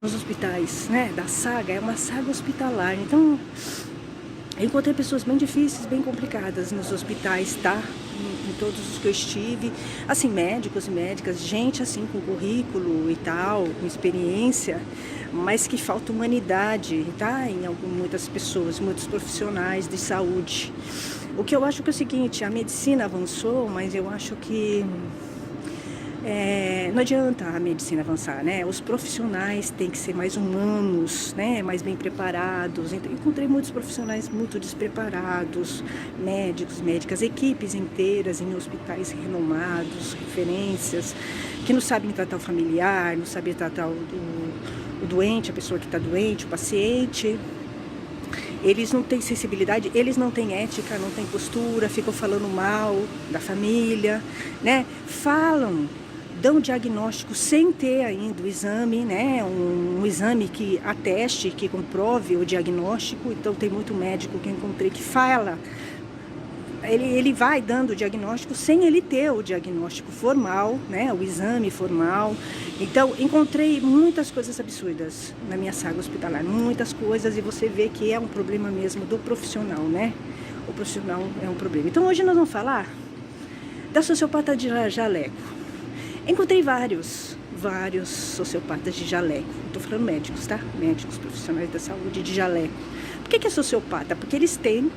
nos hospitais, né, da saga, é uma saga hospitalar. Então, eu encontrei pessoas bem difíceis, bem complicadas nos hospitais, tá? Em todos os que eu estive, assim, médicos e médicas, gente assim com currículo e tal, com experiência, mas que falta humanidade, tá? Em muitas pessoas, muitos profissionais de saúde. O que eu acho que é o seguinte, a medicina avançou, mas eu acho que não adianta a medicina avançar, né? Os profissionais têm que ser mais humanos, né? Mais bem preparados. Então, encontrei muitos profissionais muito despreparados, médicos, médicas, equipes inteiras em hospitais renomados, referências, que não sabem tratar o familiar, não sabem tratar o doente, a pessoa que está doente, o paciente. Eles não têm sensibilidade, eles não têm ética, não têm postura, ficam falando mal da família, né? Dão diagnóstico sem ter ainda o exame, né? Um exame que ateste, que comprove o diagnóstico. Então tem muito médico que eu encontrei que fala, ele vai dando o diagnóstico sem ele ter o diagnóstico formal, né? O exame formal. Então encontrei muitas coisas absurdas na minha saga hospitalar, muitas coisas, e você vê que é um problema mesmo do profissional, né? O profissional é um problema. Então hoje nós vamos falar da sociopata de jaleco. Encontrei vários sociopatas de jaleco. Estou falando médicos, tá? Médicos profissionais da saúde de jaleco. Por que é sociopata? Porque eles têm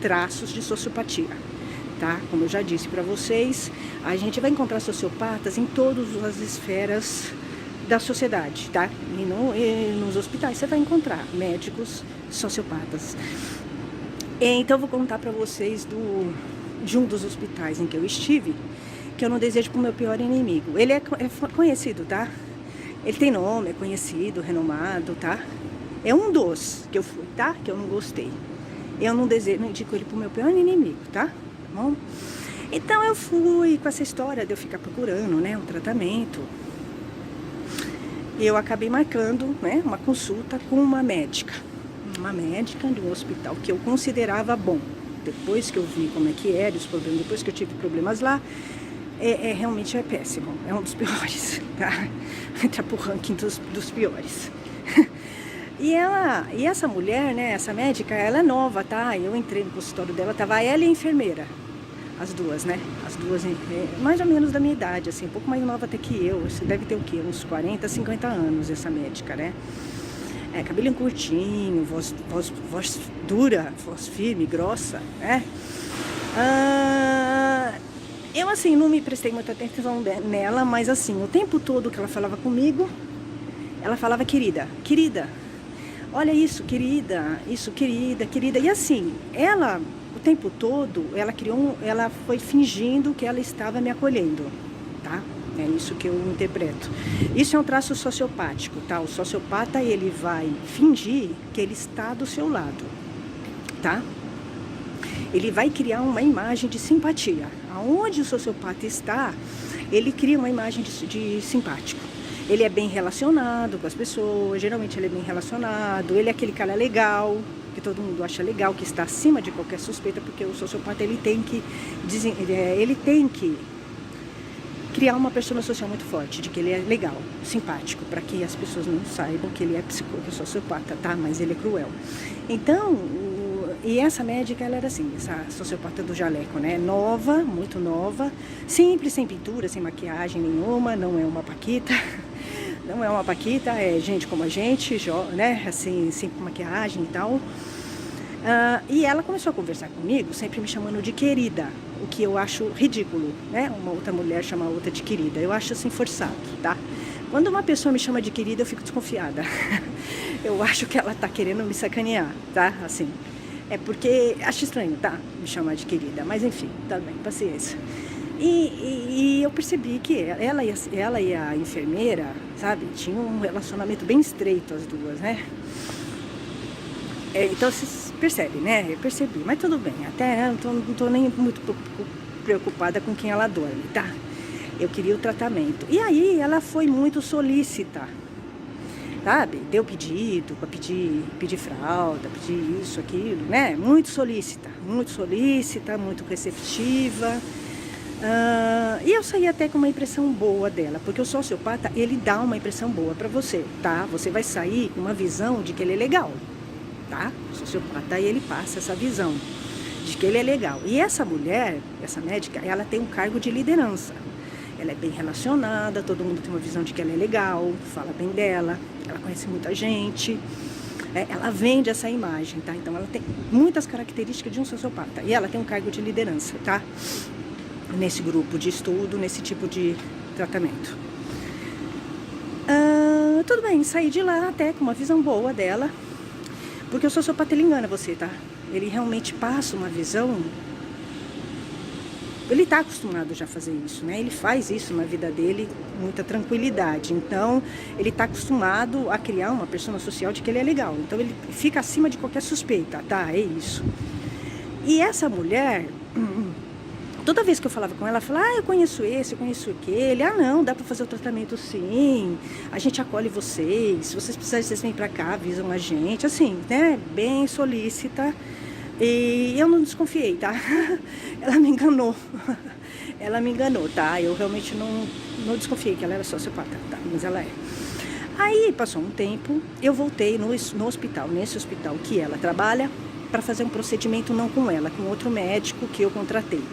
traços de sociopatia, tá? Como eu já disse para vocês, a gente vai encontrar sociopatas em todas as esferas da sociedade, tá? E nos hospitais você vai encontrar médicos sociopatas. Então eu vou contar para vocês de um dos hospitais em que eu estive, que eu não desejo para o meu pior inimigo. Ele é conhecido, tá? Ele tem nome, é conhecido, renomado, tá? É um dos que eu fui, tá? Que eu não gostei. Eu não desejo, não indico ele para o meu pior inimigo, tá? Bom? Então eu fui com essa história de eu ficar procurando, né, um tratamento. E eu acabei marcando, né, uma consulta com uma médica. Uma médica de um hospital que eu considerava bom. Depois que eu vi como é que era, os problemas, depois que eu tive problemas lá, realmente é péssimo, é um dos piores, tá? Entra pro ranking dos piores. E essa mulher, né, essa médica, ela é nova, tá? Eu entrei no consultório dela, tava ela e a enfermeira, as duas, né? As duas, mais ou menos da minha idade, assim, um pouco mais nova até que eu. Você deve ter o quê? Uns 40, 50 anos, essa médica, né? Cabelinho curtinho, voz dura, voz firme, grossa, né? Eu, assim, não me prestei muita atenção nela, mas, assim, o tempo todo que ela falava comigo, ela falava querida, querida, olha isso, querida, querida. E, assim, ela, o tempo todo, ela foi fingindo que ela estava me acolhendo, tá? É isso que eu interpreto. Isso é um traço sociopático, tá? O sociopata, ele vai fingir que ele está do seu lado, tá? Ele vai criar uma imagem de simpatia. Aonde o sociopata está, ele cria uma imagem de simpático. Ele é bem relacionado com as pessoas, geralmente ele é bem relacionado, ele é aquele cara legal, que todo mundo acha legal, que está acima de qualquer suspeita, porque o sociopata ele tem que criar uma persona social muito forte, de que ele é legal, simpático, para que as pessoas não saibam que ele é sociopata, tá? Mas ele é cruel. Então, e essa médica, ela era assim, essa sociopata do jaleco, né? Nova, muito nova, simples, sem pintura, sem maquiagem nenhuma, não é uma paquita, não é uma paquita, é gente como a gente, né? Assim, sem maquiagem e tal. E ela começou a conversar comigo, sempre me chamando de querida, o que eu acho ridículo, né? Uma outra mulher chama a outra de querida, eu acho assim forçado, tá? Quando uma pessoa me chama de querida, eu fico desconfiada. Eu acho que ela tá querendo me sacanear, tá? Assim, é porque acho estranho, tá? Me chamar de querida, mas enfim, tá bem, paciência. E eu percebi que ela e a enfermeira, sabe, tinham um relacionamento bem estreito, as duas, né? Então vocês percebem, né? Eu percebi, mas tudo bem, até não tô nem muito preocupada com quem ela dorme, tá? Eu queria o tratamento. E aí ela foi muito solícita, sabe? Deu pedido para pedir fralda, pedir isso, aquilo, né? Muito solícita, muito receptiva. E eu saí até com uma impressão boa dela, porque o sociopata, ele dá uma impressão boa pra você, tá? Você vai sair com uma visão de que ele é legal, tá? O sociopata, ele passa essa visão de que ele é legal. E essa mulher, essa médica, ela tem um cargo de liderança. Ela é bem relacionada, todo mundo tem uma visão de que ela é legal, fala bem dela, ela conhece muita gente. Ela vende essa imagem, tá? Então ela tem muitas características de um sociopata. E ela tem um cargo de liderança, tá? Nesse grupo de estudo, nesse tipo de tratamento. Tudo bem, saí de lá até com uma visão boa dela, porque o sociopata, ele engana você, tá? Ele realmente passa uma visão. Ele está acostumado já a fazer isso, né? Ele faz isso na vida dele com muita tranquilidade. Então, ele está acostumado a criar uma persona social de que ele é legal. Então, ele fica acima de qualquer suspeita, tá? É isso. E essa mulher, toda vez que eu falava com ela, ela falava, eu conheço esse, eu conheço aquele. Não, dá para fazer o tratamento sim. A gente acolhe vocês. Se vocês precisarem, vocês vêm para cá, avisam a gente. Assim, né? Bem solícita. E eu não desconfiei, tá? Ela me enganou. Ela me enganou, tá? Eu realmente não desconfiei que ela era sociopata, tá? Mas ela é. Aí, passou um tempo, eu voltei no hospital, nesse hospital que ela trabalha, para fazer um procedimento não com ela, com outro médico que eu contratei.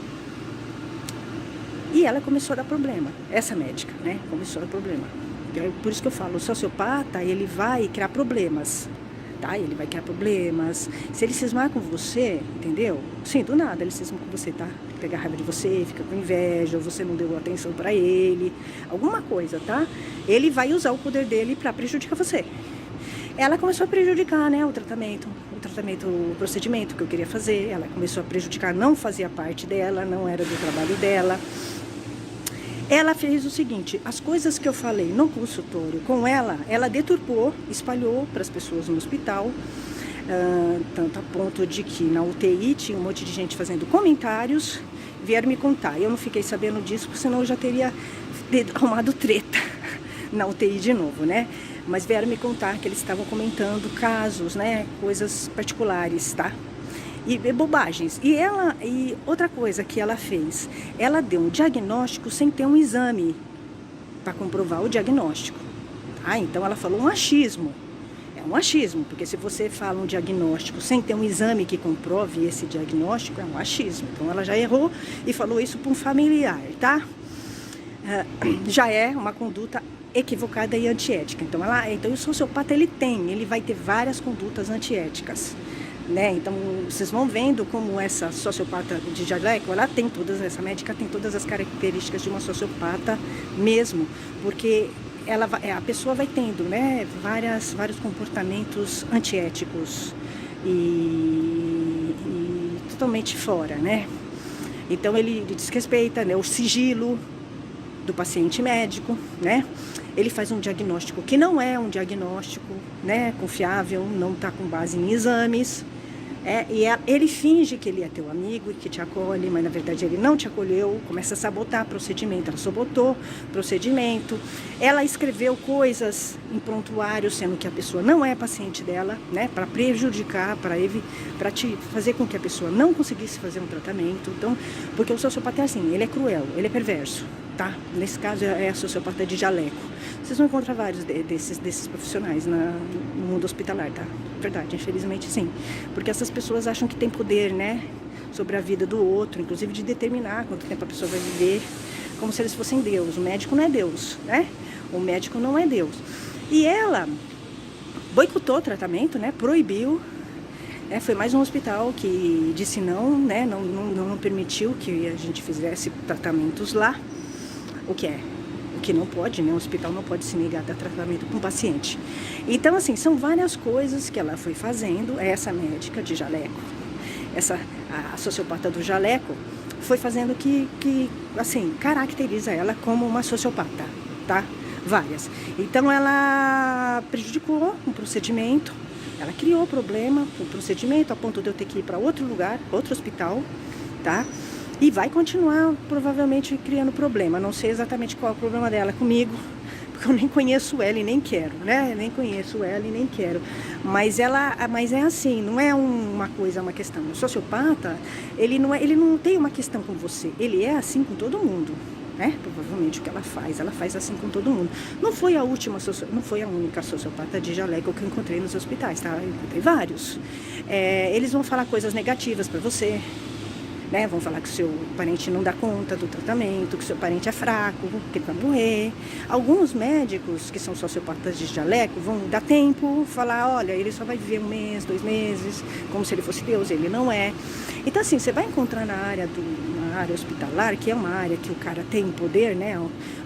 E ela começou a dar problema, essa médica, né? Começou a dar problema. Por isso que eu falo, o sociopata, ele vai criar problemas. Tá? Ele vai criar problemas. Se ele cismar com você, entendeu? Sim, do nada ele cisma com você, tá? Pega raiva de você, fica com inveja, ou você não deu atenção pra ele, alguma coisa, tá? Ele vai usar o poder dele pra prejudicar você. Ela começou a prejudicar, né, o procedimento que eu queria fazer. Ela começou a prejudicar, não fazia parte dela, não era do trabalho dela. Ela fez o seguinte, as coisas que eu falei no consultório com ela deturpou, espalhou para as pessoas no hospital, tanto a ponto de que na UTI tinha um monte de gente fazendo comentários, vieram me contar. Eu não fiquei sabendo disso, porque senão eu já teria arrumado treta na UTI de novo, né? Mas vieram me contar que eles estavam comentando casos, né, coisas particulares, tá? E bobagens. E outra coisa que ela fez, ela deu um diagnóstico sem ter um exame para comprovar o diagnóstico. Tá? Então ela falou um achismo. É um achismo, porque se você fala um diagnóstico sem ter um exame que comprove esse diagnóstico, é um achismo. Então ela já errou e falou isso para um familiar, tá? Já é uma conduta equivocada e antiética. Então o sociopata, ele vai ter várias condutas antiéticas. Né? Então, vocês vão vendo como essa sociopata de jaleco, essa médica tem todas as características de uma sociopata mesmo, porque a pessoa vai tendo, né, vários comportamentos antiéticos e totalmente fora, né? Então, ele desrespeita, né, o sigilo do paciente médico, né? Ele faz um diagnóstico que não é um diagnóstico, né, confiável, não está com base em exames. Ele finge que ele é teu amigo e que te acolhe, mas na verdade ele não te acolheu, começa a sabotar o procedimento, ela sabotou o procedimento, ela escreveu coisas em prontuário, sendo que a pessoa não é paciente dela, né, para prejudicar, para te fazer com que a pessoa não conseguisse fazer um tratamento. Então, porque o sociopata é assim, ele é cruel, ele é perverso, tá? Nesse caso é a sociopata de jaleco. Vocês vão encontrar vários desses profissionais no mundo hospitalar, tá? Verdade, infelizmente sim. Porque essas pessoas acham que tem poder, né? Sobre a vida do outro, inclusive de determinar quanto tempo a pessoa vai viver, como se eles fossem Deus. O médico não é Deus, né? O médico não é Deus. E ela boicotou o tratamento, né? Proibiu. Foi mais um hospital que disse não, né? Não permitiu que a gente fizesse tratamentos lá. O que não pode, né? O hospital não pode se negar a dar tratamento com o paciente. Então, assim, são várias coisas que ela foi fazendo, essa médica de jaleco, a sociopata do jaleco, foi fazendo que assim, caracteriza ela como uma sociopata, tá? Várias. Então, ela prejudicou um procedimento, ela criou problema com o procedimento, a ponto de eu ter que ir para outro lugar, outro hospital, tá? E vai continuar, provavelmente, criando problema. Não sei exatamente qual é o problema dela comigo, porque eu nem conheço ela e nem quero, né? Nem conheço ela e nem quero. Mas é assim, não é uma coisa, uma questão. O sociopata, ele não tem uma questão com você, ele é assim com todo mundo. Né? Provavelmente o que ela faz assim com todo mundo. Não foi a única sociopata de jaleco que eu encontrei nos hospitais, tá? Eu encontrei vários. Eles vão falar coisas negativas para você, né? Vão falar que o seu parente não dá conta do tratamento, que o seu parente é fraco, que ele vai morrer. Alguns médicos que são sociopatas de jaleco vão dar tempo, falar, olha, ele só vai viver 1 mês, 2 meses, como se ele fosse Deus, ele não é. Então assim, você vai encontrar na área hospitalar, que é uma área que o cara tem poder, né?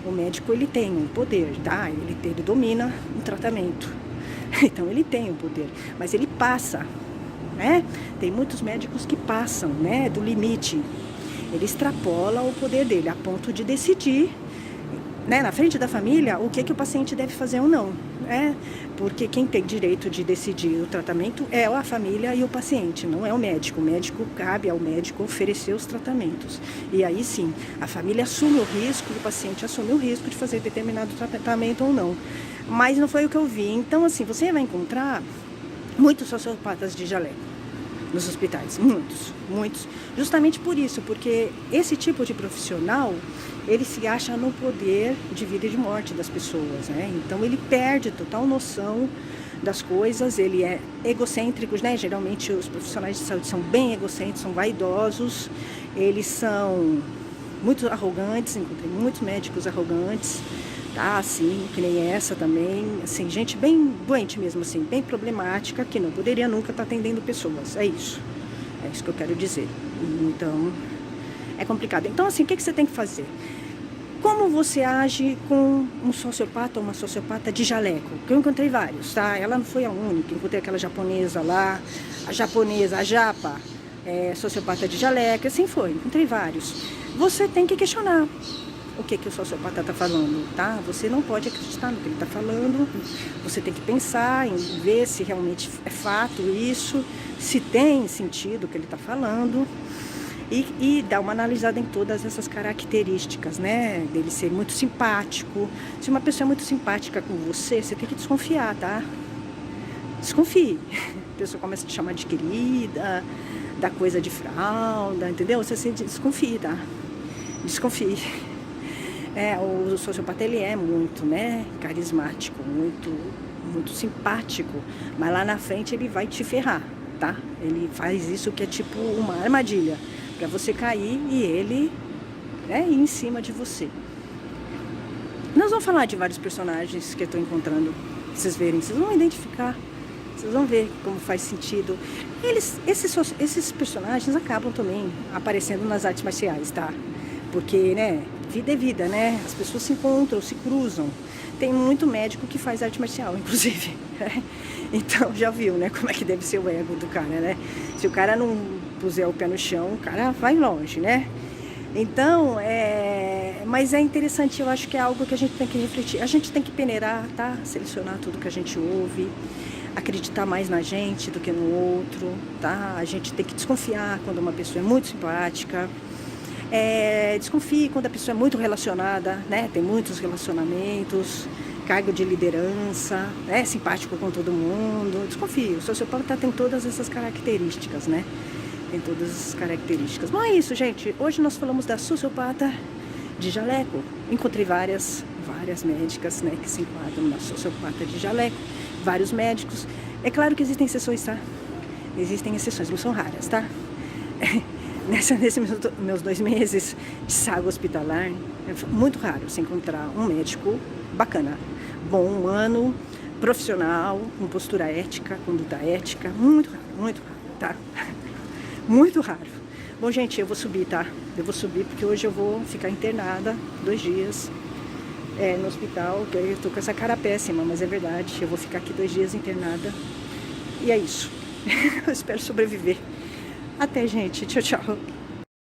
O médico, ele tem um poder, tá? Ele domina o tratamento. Então ele tem um poder, mas ele passa, né? Tem muitos médicos que passam, né, do limite. Ele extrapola o poder dele a ponto de decidir, né, na frente da família, o que o paciente deve fazer ou não, né? Porque quem tem direito de decidir o tratamento é a família e o paciente, não é o médico. O médico, cabe ao médico oferecer os tratamentos. E aí sim, a família assume o risco, o paciente assume o risco de fazer determinado tratamento ou não. Mas não foi o que eu vi. Então, assim, você vai encontrar muitos sociopatas de jaleco nos hospitais, muitos, justamente por isso, porque esse tipo de profissional, ele se acha no poder de vida e de morte das pessoas, né? Então ele perde total noção das coisas, ele é egocêntrico, né? Geralmente os profissionais de saúde são bem egocêntricos, são vaidosos, eles são muito arrogantes, encontrei muitos médicos arrogantes, tá, assim, que nem essa também, assim, gente bem doente mesmo, assim, bem problemática, que não poderia nunca estar atendendo pessoas, é isso que eu quero dizer. Então, é complicado. Então, assim, o que você tem que fazer? Como você age com um sociopata ou uma sociopata de jaleco? Que eu encontrei vários, tá? Ela não foi a única, encontrei aquela japonesa lá, a japa, sociopata de jaleco, assim foi, encontrei vários. Você tem que questionar o que o sociopata está falando, tá? Você não pode acreditar no que ele está falando, você tem que pensar em ver se realmente é fato isso, se tem sentido o que ele está falando e dar uma analisada em todas essas características, né? Dele ser muito simpático. Se uma pessoa é muito simpática com você, você tem que desconfiar, tá? Desconfie. A pessoa começa a te chamar de querida, dá coisa de fralda, entendeu? Você se desconfie, tá? Desconfie. O sociopata, ele é muito, né, carismático, muito simpático, mas lá na frente ele vai te ferrar, tá? Ele faz isso que é tipo uma armadilha para você cair e ele ir em cima de você. Nós vamos falar de vários personagens que eu estou encontrando, pra vocês verem, vocês vão identificar, vocês vão ver como faz sentido. Esses personagens acabam também aparecendo nas artes marciais, tá? Porque, né, vida é vida, né? As pessoas se encontram, se cruzam. Tem muito médico que faz arte marcial, inclusive. Então, já viu, né? Como é que deve ser o ego do cara, né? Se o cara não puser o pé no chão, o cara vai longe, né? Então, mas é interessante, eu acho que é algo que a gente tem que refletir. A gente tem que peneirar, tá? Selecionar tudo que a gente ouve. Acreditar mais na gente do que no outro, tá? A gente tem que desconfiar quando uma pessoa é muito simpática. Desconfie quando a pessoa é muito relacionada, né? Tem muitos relacionamentos, cargo de liderança, simpático com todo mundo. Desconfie, o sociopata tem todas essas características, né? Tem todas essas características. Bom, é isso, gente. Hoje nós falamos da sociopata de jaleco. Encontrei várias médicas, né, que se enquadram na sociopata de jaleco. Vários médicos. É claro que existem exceções, tá? Existem exceções, não são raras, tá? Nesses meus 2 meses de saga hospitalar, é muito raro se encontrar um médico bacana, bom, humano, profissional, com postura ética, conduta ética. Muito raro, tá? Muito raro. Bom, gente, eu vou subir, tá? Eu vou subir porque hoje eu vou ficar internada 2 dias no hospital. Eu tô com essa cara péssima, mas é verdade. Eu vou ficar aqui 2 dias internada. E é isso. Eu espero sobreviver. Até, gente. Tchau, tchau.